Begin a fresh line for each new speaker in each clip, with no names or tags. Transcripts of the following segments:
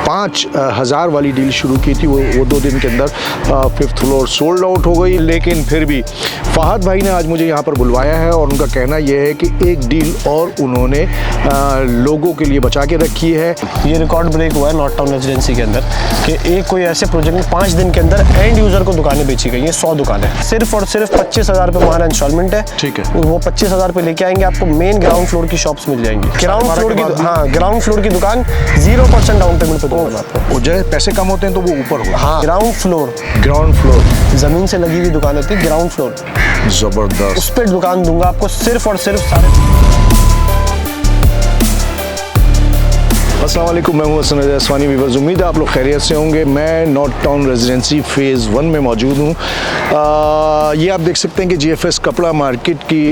5,000 वाली डील शुरू की थी, वो 2 दिन के अंदर 5th फ्लोर सोल्ड आउट हो गई। लेकिन फिर भी फहद भाई ने आज मुझे यहाँ पर बुलवाया है और उनका कहना यह है कि एक डील और उन्होंने लोगों के लिए बचा के रखी है।
ये रिकॉर्ड ब्रेक हुआ है नॉर्थ टाउन रेजिडेंसी के अंदर कि एक कोई ऐसे प्रोजेक्ट में 5 दिन के अंदर एंड यूजर को दुकानें बेची गई हैं। 100 दुकानें, सिर्फ और सिर्फ 25,000 रुपये हमारा इंस्टॉलमेंट है।
ठीक है,
वो 25,000 रुपये लेके आएंगे, आपको मेन ग्राउंड फ्लोर की शॉप्स मिल जाएंगी। ग्राउंड फ्लोर की दुकान 0% डाउन पेमेंट पे दूंगा आपको।
जैसे पैसे कम होते हैं तो वो ऊपर हो।
हाँ, ग्राउंड फ्लोर जमीन से लगी हुई दुकान होती है, ग्राउंड फ्लोर
जबरदस्त।
उस पर दुकान दूंगा आपको सिर्फ और सिर्फ
अस्सलाम वालेकुम, मैं हूं हसन असवानी। वीवर्स, उम्मीद है आप लोग खैरियत से होंगे। मैं नॉर्थ टाउन रेजिडेंसी फ़ेज़ 1 में मौजूद हूं। ये आप देख सकते हैं कि GFS कपड़ा मार्केट की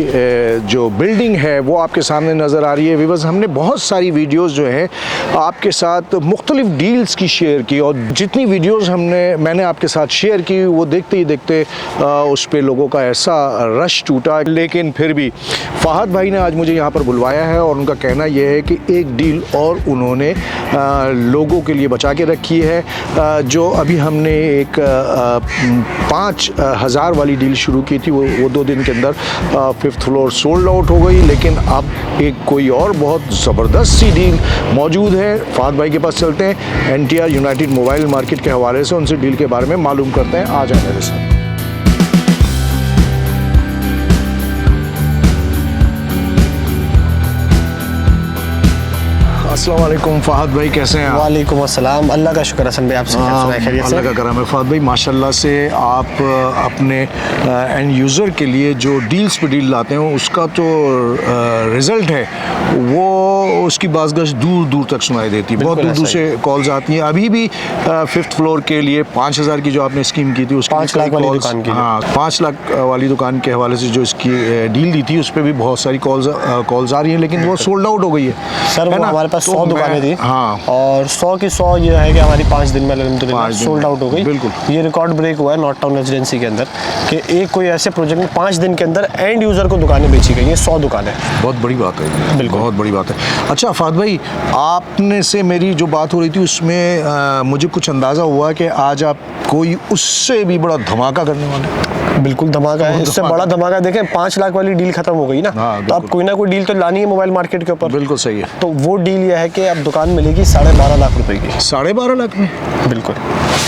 जो बिल्डिंग है वो आपके सामने नज़र आ रही है। वीवर्स, हमने बहुत सारी वीडियोस जो हैं आपके साथ मुख्तलिफ डील्स की शेयर की, और जितनी वीडियोस मैंने आपके साथ शेयर की वो देखते ही देखते उस पर लोगों का ऐसा रश टूटा। लेकिन फिर भी फहद भाई ने आज मुझे यहाँ पर बुलवाया है और उनका कहना यह है कि एक डील और उन्होंने लोगों के लिए बचा के रखी है। जो अभी हमने एक 5,000 वाली डील शुरू की थी, वो 2 दिन के अंदर 5th फ्लोर सोल्ड आउट हो गई। लेकिन अब एक कोई और बहुत ज़बरदस्त सी डील मौजूद है। फहद भाई के पास चलते हैं, NTR यूनाइटेड मोबाइल मार्केट के हवाले से उनसे डील के बारे में मालूम करते हैं। आ जाए मेरे साथ। अस्सलाम वालेकुम फहद भाई, कैसे हैं आप?
वालेकुम अस्सलाम, अल्लाह का शुक्र हसन भाई, आपसे
अल्लाह का करम है। फहद भाई, माशाल्लाह से आप अपने एंड यूज़र के लिए जो डील्स पे डील लाते हैं उसका तो रिज़ल्ट है वो उसकी बाज़गश दूर दूर तक सुनाई देती है। बहुत दूर दूर से कॉल्स आती हैं। अभी भी 5th फ्लोर के लिए 5,000 की जो आपने स्कीम की थी उसकी
5 लाख वाली दुकान की,
हाँ 5 लाख वाली दुकान के हवाले से जो इसकी डील दी थी उस पर भी बहुत सारी कॉल्स आ रही हैं, लेकिन वो सोल्ड आउट हो गई है
सर। वो हमारे पास 100 दुकानें थी,
हाँ,
और 100 की 100 ये है कि हमारी 5 दिन में अल्हम्दुलिल्लाह सोल्ड आउट हो गई।
बिल्कुल,
ये रिकॉर्ड ब्रेक हुआ है नॉर्थ टाउन रेजिडेंसी के अंदर कि एक कोई ऐसे प्रोजेक्ट में 5 दिन के अंदर एंड यूजर को दुकानें बेची गई हैं। 100 दुकानें,
बहुत बड़ी बात है।
बिल्कुल,
बहुत बड़ी बात है। अच्छा फहद भाई, आपने से मेरी जो बात हो रही थी उसमें मुझे कुछ अंदाज़ा हुआ कि आज आप कोई उससे भी बड़ा धमाका करने वाले हैं।
बिल्कुल धमाका है, इससे बड़ा धमाका। देखें, 5 लाख वाली डील खत्म हो गई ना, तो अब कोई ना कोई डील तो लानी है मोबाइल मार्केट के ऊपर।
बिल्कुल सही है।
तो वो डील यह है कि अब दुकान मिलेगी 12.5 लाख रुपए की।
12.5 लाख में?
बिल्कुल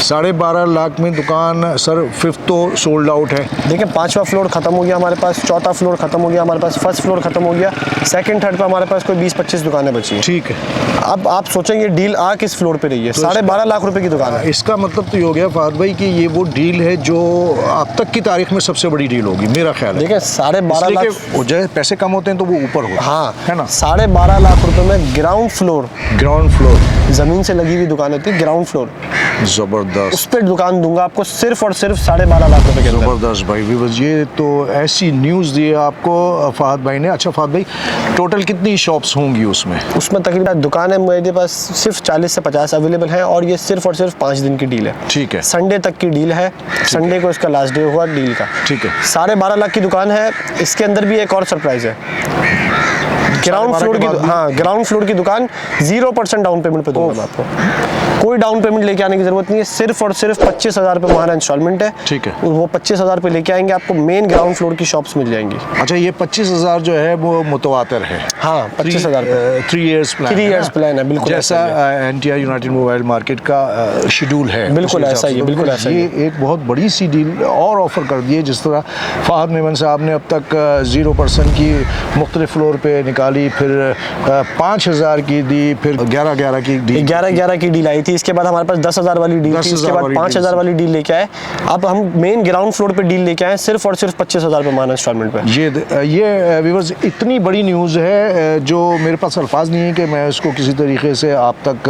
12.5 लाख में दुकान। सर 5th तो सोल्ड आउट है।
देखिए, 5वां फ्लोर खत्म हो गया हमारे पास, 4था फ्लोर खत्म हो गया हमारे पास, 1st फ्लोर खत्म हो गया, 2nd 3rd पे हमारे पास कोई 20-25 दुकानें बची हैं।
ठीक है।
अब आप सोचेंगे डील आ किस फ्लोर पे रही है? 12.5 लाख रुपए की दुकान है।
इसका मतलब तो ये हो गया फहद भाई कि ये वो डील है जो अब तक की तारीख में सबसे बड़ी डील होगी, मेरा ख्याल है।
देखिए, 12.5 लाख,
जैसे पैसे कम होते हैं तो वो ऊपर हो।
हाँ,
है ना।
12.5 लाख रुपए में ग्राउंड फ्लोर जमीन से लगी हुई दुकान होती है, ग्राउंड फ्लोर
जबरदस्त,
उस पर दुकान दूंगा आपको सिर्फ और सिर्फ 12.5 लाख रुपए के अंदर।
जबरदस्त भाई। व्यूअर्स, ये तो ऐसी न्यूज़ दी है आपको फहद भाई ने। अच्छा फहद भाई, टोटल कितनी शॉप्स होंगी उसमें?
उसमें तकरीबन दुकान है मेरे पास सिर्फ 40 से 50 अवेलेबल है, और ये सिर्फ और सिर्फ 5 दिन की डील है।
ठीक है।
संडे तक की डील है, संडे को इसका लास्ट डे हुआ डील का।
ठीक है।
12.5 लाख की दुकान है। इसके अंदर भी एक और सरप्राइज है। ग्राउंड फ्लोर की दुकान 0% डाउन पेमेंट पे दूंगा मैं आपको। कोई डाउन पेमेंट लेके आने की जरूरत नहीं है, सिर्फ और सिर्फ 25,000 रुपये हमारा इंस्टॉलमेंट है।
ठीक है।
वो 25,000 रुपये लेके आएंगे, आपको मेन ग्राउंड फ्लोर की शॉप्स मिल जाएंगी।
अच्छा, ये 25,000 जो है वो मुतवातर है?
हाँ, 25,000
3 इयर्स
प्लान है। बिल्कुल
जैसा NTR यूनाइटेड मोबाइल मार्केट का शेड्यूल है,
बिल्कुल ऐसा ही है। बिल्कुल ऐसा ही है।
एक बहुत बड़ी सी डील और ऑफर कर दी है। जिस तरह फहद मेमन साहब ने अब तक 0% की मुख्तलिफ फ्लोर पे निकाली, फिर 5,000 की दी, फिर 11,11 की दी,
11,11 की डील आई थी। इसके बाद हमारे पास 10,000 वाली डील थी, इसके बाद 5,000 वाली डील लेके आए। अब हम मेन ग्राउंड फ्लोर पे डील लेके आए सिर्फ और सिर्फ 25,000 रुपये हमारा इंस्टॉलमेंट पे।
ये व्यूअर्स, इतनी बड़ी न्यूज़ है जो मेरे पास अल्फाज नहीं है कि मैं इसको किसी तरीके से आप तक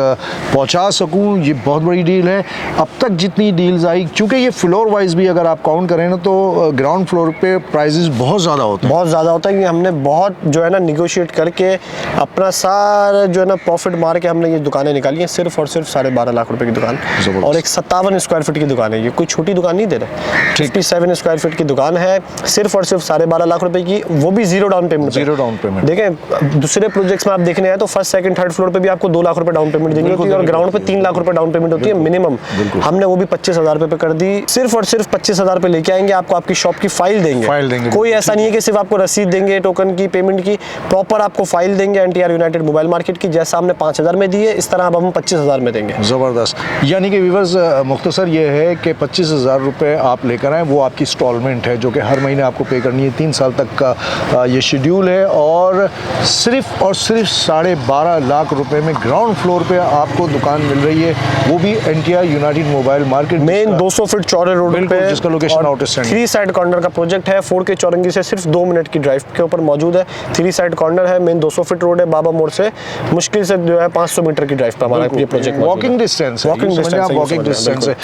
पहुंचा सकूं। ये बहुत बड़ी डील है। अब तक जितनी डील्स आई, क्योंकि ये फ्लोर वाइज भी अगर आप काउंट करें ना तो ग्राउंड फ्लोर पे प्राइजेस बहुत ज़्यादा होते हैं।
बहुत ज़्यादा होता है कि हमने बहुत जो है ना निगोशिएट इन्वेस्टमेंट करके अपना सारा जो है ना प्रॉफिट मार के हमने ये दुकानें निकाली हैं, सिर्फ और सिर्फ 12.5 लाख रुपए की दुकान। और एक 57 स्क्वायर फीट की दुकान है, ये कोई छोटी दुकान नहीं दे रहे। 57 स्क्वायर फीट की दुकान है, सिर्फ और सिर्फ 12.5 लाख रुपए की, वो भी zero down payment.
Zero down payment.
देखें दूसरे प्रोजेक्ट्स में आप देखने आए तो फर्स्ट सेकंड थर्ड फ्लोर पे भी आपको 2 लाख रुपए डाउन पेमेंट देनी होती है और ग्राउंड पे 3 लाख रुपए डाउन पेमेंट होती है मिनिमम। हमने वो भी 25,000 रुपए पे कर दी। सिर्फ और सिर्फ 25,000 पे लेके आएंगे, आपको आपकी शॉप की फाइल देंगे। कोई ऐसा नहीं है कि सिर्फ आपको रसीद देंगे टोकन की पेमेंट की, प्रॉपर आपको फाइल देंगे NTR यूनाइटेड मोबाइल मार्केट की, जैसा हमने 5,000 में दी है इस तरह अब हम 25,000 में देंगे।
ज़बरदस्त। यानी कि व्यूअर्स मुख्तसर ये है कि 25,000 रुपये आप लेकर आएँ, वो आपकी इंस्टॉलमेंट है जो कि हर महीने आपको पे करनी है। 3 साल तक का ये शेड्यूल है और सिर्फ 12.5 लाख रुपए में ग्राउंड फ्लोर पे आपको दुकान मिल रही है, वो भी NTR United mobile market
main 200 feet चौड़े रोड पे,
जिसका लोकेशन आउटस्टैंडिंग।
3 साइड कॉर्नर का प्रोजेक्ट है, 4 के चौरंगी से सिर्फ 2 मिनट की ड्राइव के ऊपर मौजूद है। 3 साइड कॉर्नर है, मेन 200 फीट रोड है, बाबा मोड़ से मुश्किल से जो है 500 मीटर की ड्राइव पे हमारा ये प्रोजेक्ट
वॉकिंग डिस्टेंस है। वॉकिंग डिस्टेंस है।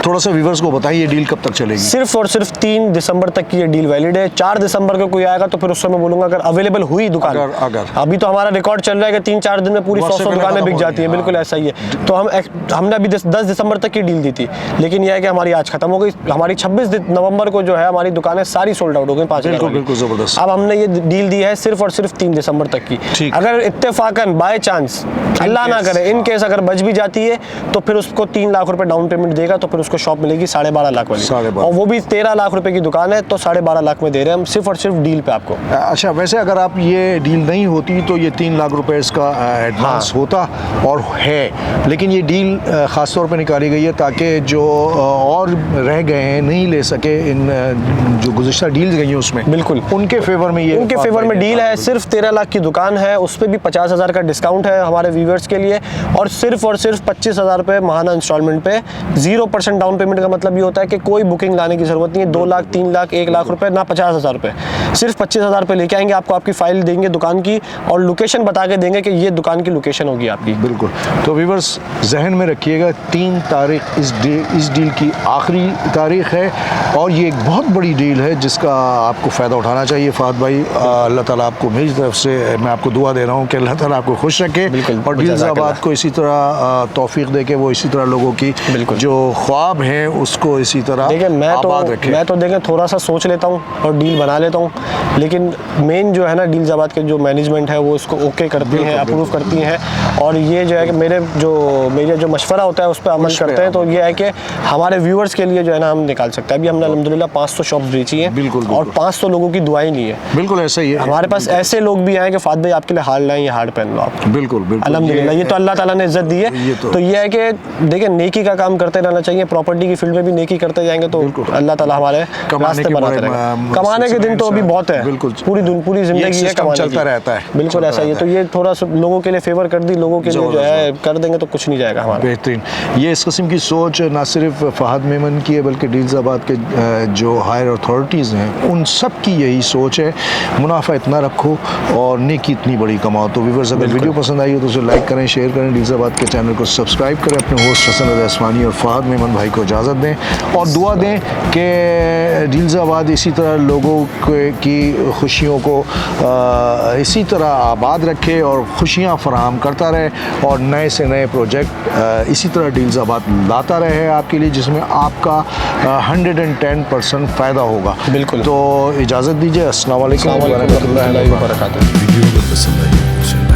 थोड़ा सा व्यूअर्स को बताइए डील कब तक चलेगी?
सिर्फ और सिर्फ 3 दिसंबर तक की ये डील वैलिड है। 4 दिसंबर को कोई आएगा तो फिर उस समय बोलूंगा अगर अवेलेबल हुई दुकान,
अगर
अभी तो हमारा रिकॉर्ड चल रहा है कि 3-4 दिन में पूरी 100 दुकानें बिक जाती है, बिल्कुल ऐसा ही है। तो हमने अभी 10 दिसंबर तक की डील दी थी, लेकिन यह है कि हमारी आज खत्म हो गई। हमारी 26 नवंबर को जो है हमारी दुकानें सारी सोल्ड आउट हो गई 5,000।
बिल्कुल जबरदस्त।
अब हमने ये डील दी है सिर्फ और सिर्फ 3 दिसंबर तक की। अगर इत्तेफाकन बाय चांस अल्लाह ना करे इन केस अगर बच भी जाती है तो फिर उसको 3 लाख रुपए डाउन पेमेंट देगा तो फिर उसको शॉप मिलेगी 12.5 लाख वाली, और वो भी 13 लाख रुपए की दुकान है तो 12.5 लाख में दे रहे हैं हम सिर्फ और सिर्फ डील पे आपको।
अच्छा, वैसे अगर आप ये डील नहीं होती तो ये 3 लाख रुपए इसका एडवांस होता और है, लेकिन ये डील ख़ास तौर पे निकाली गई है ताकि जो और रह गए हैं नहीं ले सके इन जो गुज़िश्ता डील्स गई हैं उसमें,
बिल्कुल
उनके फेवर में ये
उनके फेवर में डील है। सिर्फ 13 लाख की दुकान है, उस पर भी 50,000 का डिस्काउंट है हमारे व्यूअर्स के लिए, और सिर्फ 25,000 रुपये महाना इंस्टॉलमेंट पे 0% डाउन पेमेंट का मतलब ये होता है कि कोई बुकिंग लाने की जरूरत नहीं है। 2 लाख 3 लाख 1 लाख रुपए ना 50,000 रुपये, सिर्फ 25,000 रुपये लेके आएंगे, आपको आपकी फाइल देंगे दुकान की और लोकेशन बता के देंगे कि ये दुकान की लोकेशन होगी आपकी।
बिल्कुल। तो व्यूअर्स जहन में रखिएगा 3 तारीख इस डील की आखिरी तारीख है और ये एक बहुत बड़ी डील है जिसका आपको फ़ायदा उठाना चाहिए। फहद भाई, अल्लाह ताला आपको मेरी तरफ से मैं आपको दुआ दे रहा हूँ कि अल्लाह ताला आपको खुश रखे और डील्साबाद को इसी तरह तौफीक दे के वो इसी तरह लोगों की जो ख्वाब हैं उसको इसी तरह आबाद रखे।
मैं तो देखें थोड़ा सा सोच लेता हूँ और डील बना लेता हूँ, लेकिन मेन जो है ना डील्साबाद के जो मैनेजमेंट है वो इसको ओके करती है, अप्रूव करती हैं, और ये जो है कि मेरे जो मशवरा होता है उस पर अमल करते हैं। तो ये है कि हमारे व्यूअर्स के लिए जो है ना हम निकाल सकते हैं। अभी हमने अल्हम्दुलिल्लाह 500 शॉप्स बेची हैं और 500 लोगों की दुआएं ली है।
बिल्कुल ऐसा ही है।
हमारे पास ऐसे लोग भी आए कि फाद भाई आपके लिए हार्ड लाएं, ये हार्ड पहन लो आप।
बिल्कुल
अल्हम्दुलिल्लाह, ये तो अल्लाह ताला ने इज्जत दी है। तो ये है कि देखिए नेकी का काम करते रहना चाहिए, प्रॉपर्टी की फील्ड में भी नेकी करते जाएंगे तो अल्लाह ताला हमारे रास्ते बनाते रहेगा। कमाने के दिन तो अभी बहुत है, पूरी जिंदगी है,
चलता रहता है।
बिल्कुल ऐसा ही है। तो ये थोड़ा सा लोगों के लिए फेवर कर दी, लोगों के लिए जो है कर देंगे तो कुछ नहीं जाएगा हमारा।
बेहतरीन। ये इस किस्म की सोच ना सिर्फ फहद मेमन की है बल्कि डील्साबाद के जो हायर अथॉरिटीज़ हैं उन सब की यही सोच है। मुनाफा इतना रखो और नेकी इतनी बड़ी कमाओ। तो व्यूअर्स अगर वीडियो पसंद आई हो तो उसे लाइक करें, शेयर करें, डील्साबाद के चैनल को सब्सक्राइब करें, अपने होस्ट हसन रज़ा अस्मानी और फहद मेमन भाई को इजाज़त दें और दुआ दें कि डील्साबाद इसी तरह लोगों की खुशियों को इसी तरह आबाद रखे और खुशियाँ फराहम करता रहे और नए से नए प्रोजेक्ट इसी तरह डील्साबाद लाता रहे आपके लिए, जिसमें आपका 110% फ़ायदा होगा।
बिल्कुल।
तो इजाज़त दीजिए। अस्सलाम वालेकुम व रहमतुल्लाहि व बरकातुहू।
वीडियो अगर पसंद आई